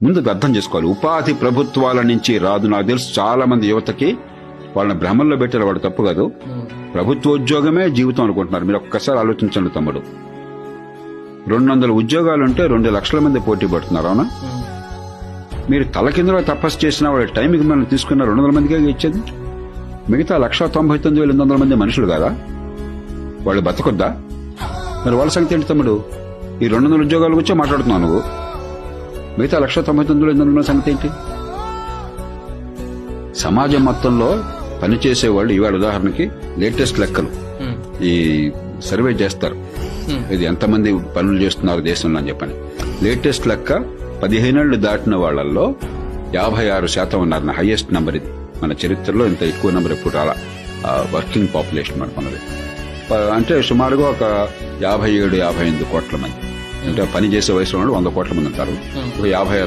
ముందు అర్థం చేసుకోవాలి. ఉపాధి ప్రభుత్వాల నుంచి రాదు. నాకు తెలుసు చాలా మంది యువతకి వాళ్ళని భ్రమంలో పెట్టారు. వాడు తప్పు కాదు. ప్రభుత్వ ఉద్యోగమే జీవితం అనుకుంటున్నారు. మీరు ఒక్కసారి ఆలోచించండి తమ్ముడు. 200 ఉద్యోగాలుంటే 2 లక్షల మంది పోటీ పడుతున్నారు. అవునా? మీరు తలకిందులో తపస్సు చేసిన వాళ్ళ టైంకి మనం తీసుకున్న 200 మందికే ఇచ్చేది. మిగతా 1,99,800 మంది మనుషులు కాదా? వాళ్ళు బతకొద్దా? మరి వాళ్ళ సంగతి ఏంటి తమ్ముడు? ఈ 200 ఉద్యోగాల గురించే మాట్లాడుతున్నావు నువ్వు. మిగతా 1,99,800 సంగతి ఏంటి? సమాజం మొత్తంలో పనిచేసే వాళ్ళు ఇవాళ ఉదాహరణకి లేటెస్ట్ లెక్కలు ఈ సర్వే చేస్తారు. ఇది ఎంతమంది పనులు చేస్తున్నారు దేశంలో అని చెప్పని. లేటెస్ట్ లెక్క 15 ఏళ్లు దాటిన వాళ్ళల్లో 56% ఉన్నారు. హైయెస్ట్ నెంబర్ ఇది. మన చరిత్రలో ఇంత ఎక్కువ నెంబర్ ఎప్పుడు రాలా. వర్కింగ్ పాపులేషన్ మనది అంటే సుమారుగా ఒక 57-58 కోట్ల మంది. అంటే పని చేసే వయసులో 100 కోట్ల మంది ఉంటారు. ఒక 50